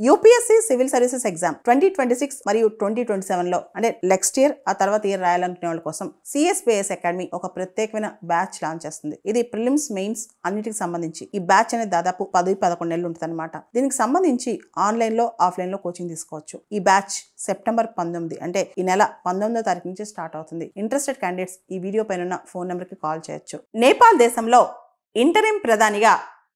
UPSC civil services exam 2026 మరియు 2027 లో అంటే నెక్స్ట్ ఇయర్ ఆ తర్వాత ఇయర్ రాయాలనుకునే వాళ్ళ కోసం సిఎస్పిఎస్ అకాడమీ ఒక ప్రత్యేకమైన బ్యాచ్ లాంచ్ చేస్తుంది. ఇది ప్రిలిమ్స్ మెయిన్స్ అన్నిటికి సంబంధించి ఈ బ్యాచ్ అనేది దాదాపు 10-11 నెలలు ఉంటుంది అనమాట. దీనికి సంబంధించి ఆన్లైన్ లో ఆఫ్లైన్ లో కోచింగ్ తీసుకోవచ్చు. ఈ బ్యాచ్ సెప్టెంబర్ 19 అంటే ఈ నెల 19వ తారీఖు నుంచి స్టార్ట్ అవుతుంది. ఇంట్రెస్టెడ్ క్యాండిడేట్స్ ఈ వీడియో పైన ఉన్న ఫోన్ నెంబర్ కి కాల్ చేయొచ్చు. నేపాల్ దేశంలో ఇంటరిం ప్రధానిగా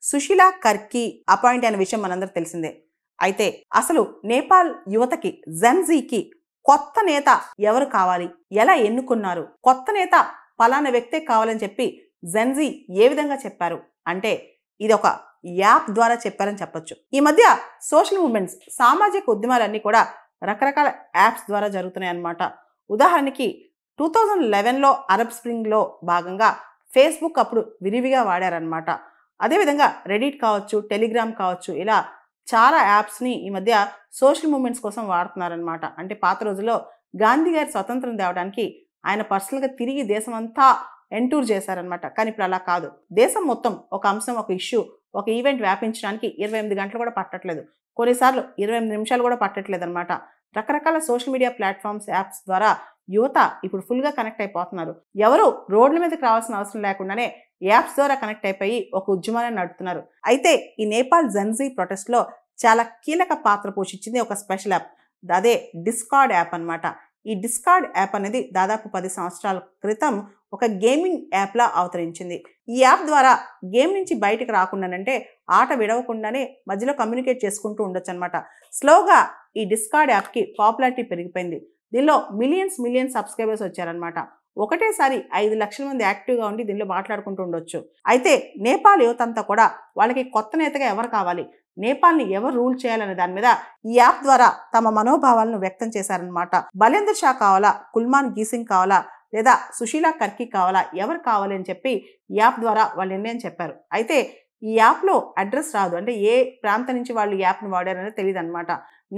సుశీలా కర్కి అపాయింట్ అయిన విషయం మనందరికి తెలిసిందే. అయితే అసలు నేపాల్ యువతకి జెన్జీకి కొత్త నేత ఎవరు కావాలి, ఎలా ఎన్నుకున్నారు, కొత్త నేత పలానా వ్యక్తే కావాలని చెప్పి జెన్జీ ఏ విధంగా చెప్పారు అంటే ఇది ఒక యాప్ ద్వారా చెప్పారని చెప్పొచ్చు. ఈ మధ్య సోషల్ మూవ్మెంట్స్ సామాజిక ఉద్యమాలన్నీ కూడా రకరకాల యాప్స్ ద్వారా జరుగుతున్నాయి అన్నమాట. ఉదాహరణకి 2011లో అరబ్ స్ప్రింగ్లో భాగంగా ఫేస్బుక్ అప్పుడు విరివిగా వాడారనమాట. అదేవిధంగా రెడిట్ కావచ్చు, టెలిగ్రామ్ కావచ్చు, ఇలా చాలా యాప్స్ని ఈ మధ్య సోషల్ మూవ్మెంట్స్ కోసం వాడుతున్నారనమాట. అంటే పాత రోజుల్లో గాంధీ గారి స్వతంత్రం తేవడానికి ఆయన పర్సనల్గా తిరిగి దేశం అంతా ఎంటూర్ చేశారనమాట. కానీ ఇప్పుడు అలా కాదు. దేశం మొత్తం ఒక అంశం, ఒక ఇష్యూ, ఒక ఈవెంట్ వ్యాపించడానికి 28 గంటలు కూడా పట్టట్లేదు, కొన్నిసార్లు 28 నిమిషాలు కూడా పట్టట్లేదు అనమాట. రకరకాల సోషల్ మీడియా ప్లాట్ఫామ్స్, యాప్స్ ద్వారా యువత ఇప్పుడు ఫుల్గా కనెక్ట్ అయిపోతున్నారు. ఎవరు రోడ్ల మీదకి రావాల్సిన అవసరం లేకుండానే యాప్స్ ద్వారా కనెక్ట్ అయిపోయి ఒక ఉద్యమాన్ని నడుపుతున్నారు. అయితే ఈ నేపాల్ జెన్జీ ప్రొటెస్ట్లో చాలా కీలక పాత్ర పోషించింది ఒక స్పెషల్ యాప్, అదే డిస్కార్డ్ యాప్ అనమాట. ఈ డిస్కార్డ్ యాప్ అనేది దాదాపు 10 సంవత్సరాల క్రితం ఒక గేమింగ్ యాప్లా అవతరించింది. ఈ యాప్ ద్వారా గేమ్ నుంచి బయటకు రాకుండానంటే ఆట విడవకుండానే మధ్యలో కమ్యూనికేట్ చేసుకుంటూ ఉండొచ్చు అనమాట. స్లోగా ఈ డిస్కార్డ్ యాప్కి పాపులారిటీ పెరిగిపోయింది. దీనిలో మిలియన్స్ సబ్స్క్రైబర్స్ వచ్చారనమాట. ఒకటేసారి 5 లక్షల మంది యాక్టివ్గా ఉండి దీనిలో మాట్లాడుకుంటూ ఉండొచ్చు. అయితే నేపాల్ యువత అంతా కూడా వాళ్ళకి కొత్త నేతగా ఎవరు కావాలి, నేపాల్ని ఎవరు రూల్ చేయాలనే దాని మీద ఈ యాప్ ద్వారా తమ మనోభావాలను వ్యక్తం చేశారనమాట. బలేంద్ర షా కావాలా, కుల్మాన్ గీసింగ్ కావాలా, లేదా సుశీలా కర్కి కావాలా, ఎవరు కావాలి అని చెప్పి ఈ యాప్ ద్వారా వాళ్ళు నిర్ణయం చెప్పారు. అయితే ఈ యాప్లో అడ్రస్ రాదు, అంటే ఏ ప్రాంతం నుంచి వాళ్ళు ఈ యాప్ని వాడారనేది తెలియదు అనమాట.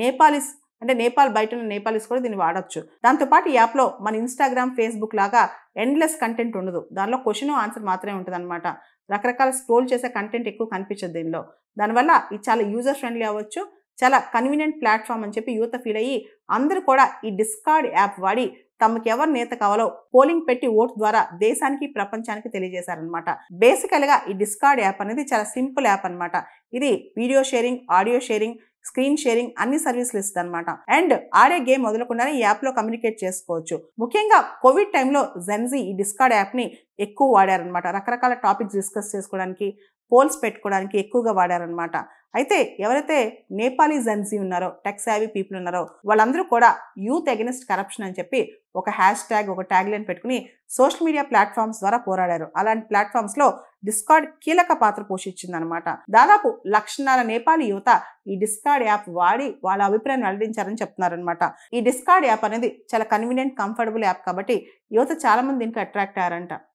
నేపాలీస్ అంటే నేపాల్ బయట ఉన్న నేపాలీస్ కూడా దీన్ని వాడచ్చు. దాంతోపాటు ఈ యాప్లో మన ఇన్స్టాగ్రామ్, ఫేస్బుక్ లాగా ఎండ్లెస్ కంటెంట్ ఉండదు. దానిలో క్వశ్చన్ ఆన్సర్ మాత్రమే ఉంటుంది అనమాట. రకరకాల స్క్రోల్ చేసే కంటెంట్ ఎక్కువ కనిపించదు దీనిలో. దానివల్ల ఇది చాలా యూజర్ ఫ్రెండ్లీ అవ్వచ్చు, చాలా కన్వీనియంట్ ప్లాట్ఫామ్ అని చెప్పి యువత ఫీల్ అయ్యి అందరూ కూడా ఈ డిస్కార్డ్ యాప్ వాడి తమకు ఎవరు నేత కావాలో పోలింగ్ పెట్టి ఓటు ద్వారా దేశానికి, ప్రపంచానికి తెలియజేశారనమాట. బేసికల్గా ఈ డిస్కార్డ్ యాప్ అనేది చాలా సింపుల్ యాప్ అనమాట. ఇది video sharing, audio sharing, screen sharing అన్ని సర్వీసులు ఇస్తుంది అనమాట. అండ్ ఆడే గేమ్ వదలకుండానే ఈ యాప్లో కమ్యూనికేట్ చేసుకోవచ్చు. ముఖ్యంగా కోవిడ్ టైంలో జెన్జీ ఈ డిస్కార్డ్ యాప్ని ఎక్కువ వాడారనమాట. రకరకాల టాపిక్స్ డిస్కస్ చేసుకోవడానికి, పోల్స్ పెట్టుకోవడానికి ఎక్కువగా వాడారనమాట. అయితే ఎవరైతే నేపాలీ జెన్జీ ఉన్నారో, టెక్ సావీ పీపుల్ ఉన్నారో వాళ్ళందరూ కూడా యూత్ అగెనిస్ట్ కరప్షన్ అని చెప్పి ఒక హ్యాష్ ట్యాగ్, ఒక ట్యాగ్ లైన్ పెట్టుకుని సోషల్ మీడియా ప్లాట్ఫామ్స్ ద్వారా పోరాడారు. అలాంటి ప్లాట్ఫామ్స్లో డిస్కార్డ్ కీలక పాత్ర పోషించిందనమాట. దాదాపు 1,00,000 నేపాలీ యువత ఈ డిస్కార్డ్ యాప్ వాడి వాళ్ళ అభిప్రాయం వెల్లడించారని చెప్తున్నారనమాట. ఈ డిస్కార్డ్ యాప్ అనేది చాలా కన్వీనియంట్, కంఫర్టబుల్ యాప్ కాబట్టి యువత చాలా మంది దీనికి అట్రాక్ట్ అయ్యారంట.